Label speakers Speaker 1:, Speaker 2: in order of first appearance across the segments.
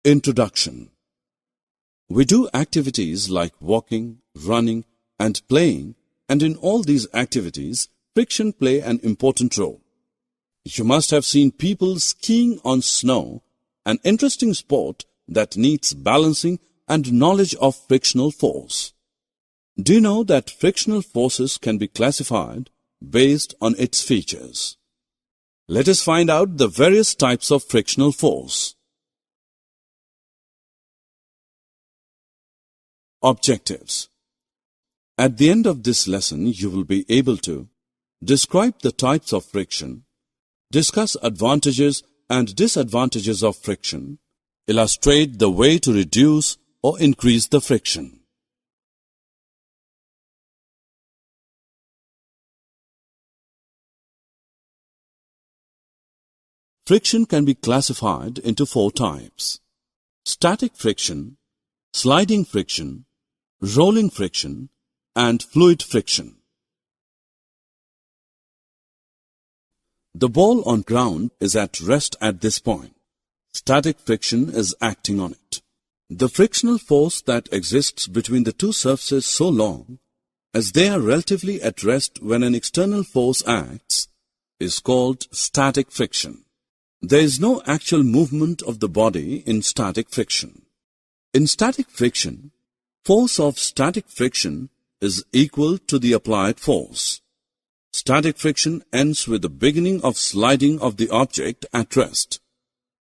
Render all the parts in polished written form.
Speaker 1: Introduction. We do activities like walking, running, and playing, and in all these activities, friction play an important role. You must have seen people skiing on snow, an interesting sport that needs balancing and knowledge of frictional force. Do you know that frictional forces can be classified based on its features? Let us find out the various types of frictional force. Objectives. At the end of this lesson, you will be able to describe the types of friction, discuss advantages and disadvantages of friction, illustrate the way to reduce or increase the friction. Friction can be classified into 4 types: static friction, sliding friction, rolling friction, and fluid friction. The ball on ground is at rest at this point. Static friction is acting on it. The frictional force that exists between the two surfaces so long as they are relatively at rest when an external force acts is called static friction. There is no actual movement of the body in static friction. In static friction, force of static friction is equal to the applied force. Static friction ends with the beginning of sliding of the object at rest.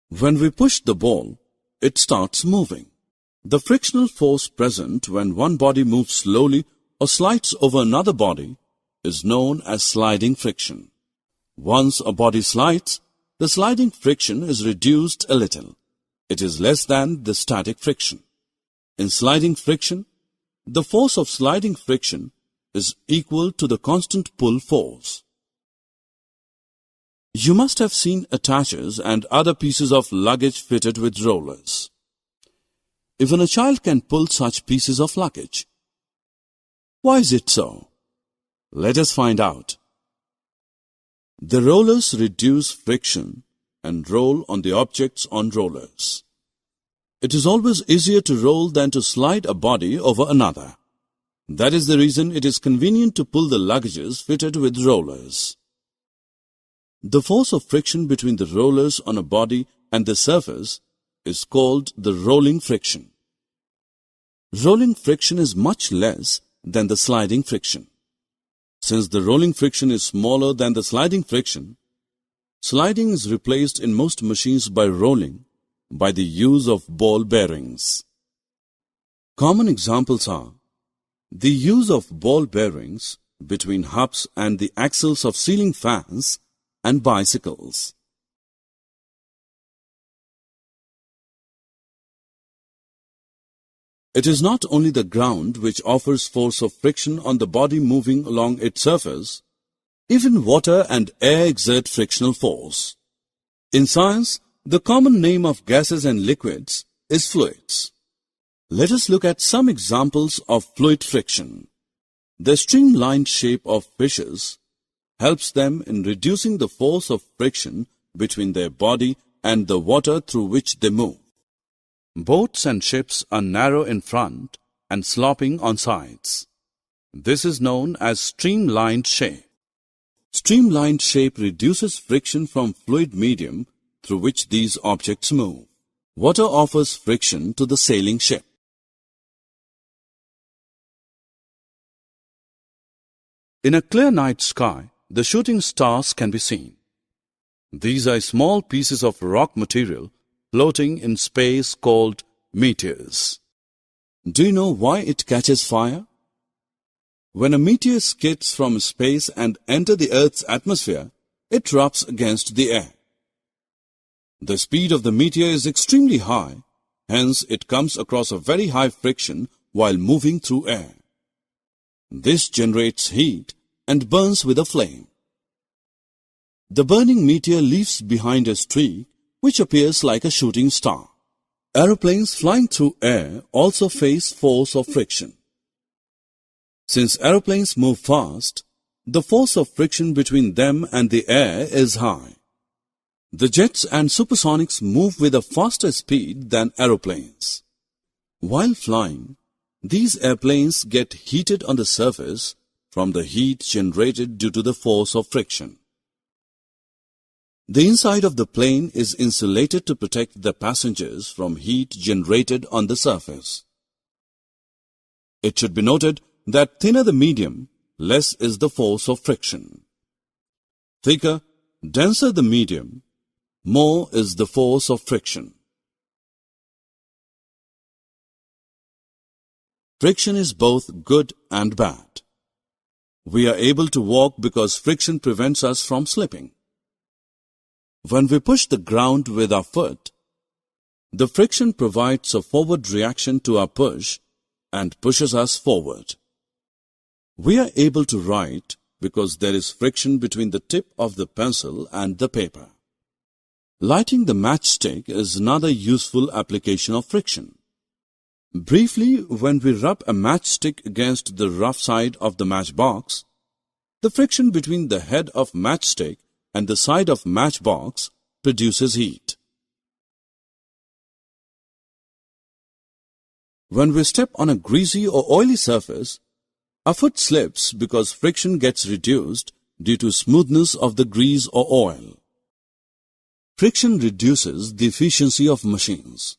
Speaker 1: When we push the ball, it starts moving. The frictional force present when one body moves slowly or slides over another body is known as sliding friction. Once a body slides, the sliding friction is reduced a little. It is less than the static friction. In sliding friction, the force of sliding friction is equal to the constant pull force. You must have seen attachers and other pieces of luggage fitted with rollers. Even a child can pull such pieces of luggage. Why is it so? Let us find out. The rollers reduce friction and roll on the objects on rollers. It is always easier to roll than to slide a body over another. That is the reason it is convenient to pull the luggages fitted with rollers. The force of friction between the rollers on a body and the surface is called the rolling friction. Rolling friction is much less than the sliding friction. Since the rolling friction is smaller than the sliding friction, sliding is replaced in most machines by rolling by the use of ball bearings. Common examples are the use of ball bearings between hubs and the axles of ceiling fans and bicycles. It is not only the ground which offers force of friction on the body moving along its surface. Even water and air exert frictional force. In science, the common name of gases and liquids is fluids. Let us look at some examples of fluid friction. The streamlined shape of fishes helps them in reducing the force of friction between their body and the water through which they move. Boats and ships are narrow in front and sloping on sides. This is known as streamlined shape. Streamlined shape reduces friction from fluid medium through which these objects move. Water offers friction to the sailing ship. In a clear night sky, the shooting stars can be seen. These are small pieces of rock material floating in space called meteors. Do you know why it catches fire? When a meteor skids from space and enters the Earth's atmosphere, it rubs against the air. The speed of the meteor is extremely high, hence it comes across a very high friction while moving through air. This generates heat and burns with a flame. The burning meteor leaves behind a streak which appears like a shooting star. Aeroplanes flying through air also face force of friction. Since aeroplanes move fast, the force of friction between them and the air is high. The jets and supersonics move with a faster speed than aeroplanes. While flying, these airplanes get heated on the surface from the heat generated due to the force of friction. The inside of the plane is insulated to protect the passengers from heat generated on the surface. It should be noted that thinner the medium, less is the force of friction. Thicker, denser the medium, more is the force of friction. Friction is both good and bad. We are able to walk because friction prevents us from slipping. When we push the ground with our foot, the friction provides a forward reaction to our push and pushes us forward. We are able to write because there is friction between the tip of the pencil and the paper. Lighting the matchstick is another useful application of friction. Briefly, when we rub a matchstick against the rough side of the matchbox, the friction between the head of matchstick and the side of matchbox produces heat. When we step on a greasy or oily surface, our foot slips because friction gets reduced due to smoothness of the grease or oil. Friction reduces the efficiency of machines.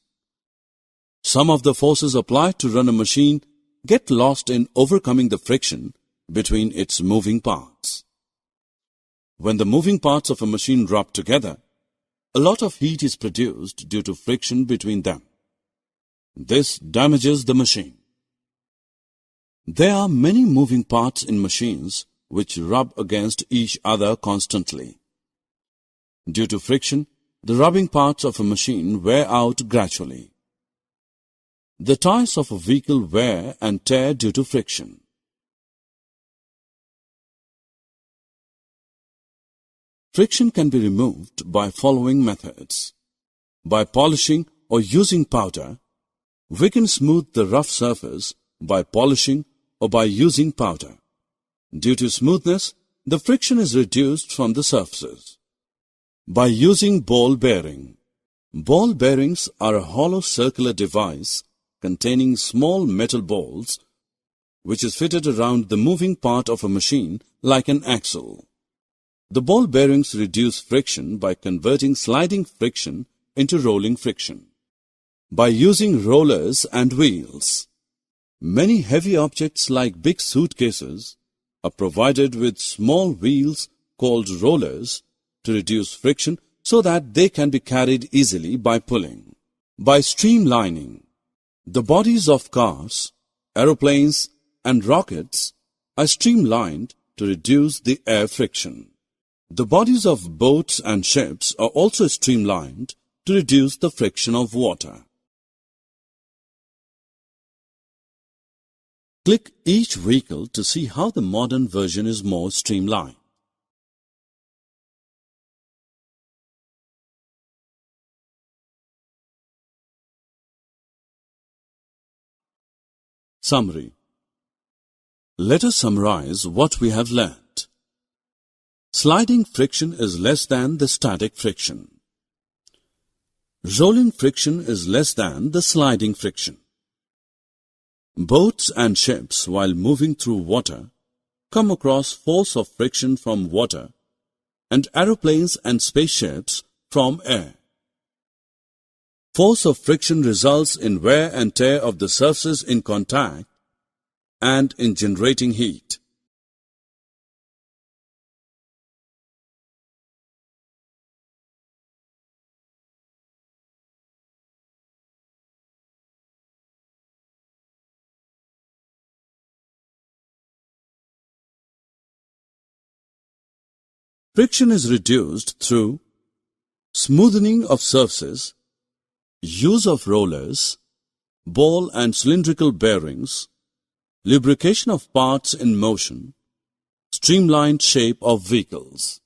Speaker 1: Some of the forces applied to run a machine get lost in overcoming the friction between its moving parts. When the moving parts of a machine rub together, a lot of heat is produced due to friction between them. This damages the machine. There are many moving parts in machines which rub against each other constantly. Due to friction, the rubbing parts of a machine wear out gradually. The tires of a vehicle wear and tear due to friction. Friction can be removed by following methods. By polishing or using powder, we can smooth the rough surface by polishing or by using powder. Due to smoothness, the friction is reduced from the surfaces. By using ball bearing. Ball bearings are a hollow circular device containing small metal balls which is fitted around the moving part of a machine like an axle. The ball bearings reduce friction by converting sliding friction into rolling friction. By using rollers and wheels. Many heavy objects like big suitcases are provided with small wheels called rollers to reduce friction so that they can be carried easily by pulling. By streamlining. The bodies of cars, aeroplanes, and rockets are streamlined to reduce the air friction. The bodies of boats and ships are also streamlined to reduce the friction of water. Click each vehicle to see how the modern version is more streamlined. Summary. Let us summarize what we have learnt. Sliding friction is less than the static friction. Rolling friction is less than the sliding friction. Boats and ships, while moving through water, come across force of friction from water, and aeroplanes and spaceships from air. Force of friction results in wear and tear of the surfaces in contact and in generating heat. Friction is reduced through smoothening of surfaces, use of rollers, ball and cylindrical bearings, lubrication of parts in motion, streamlined shape of vehicles.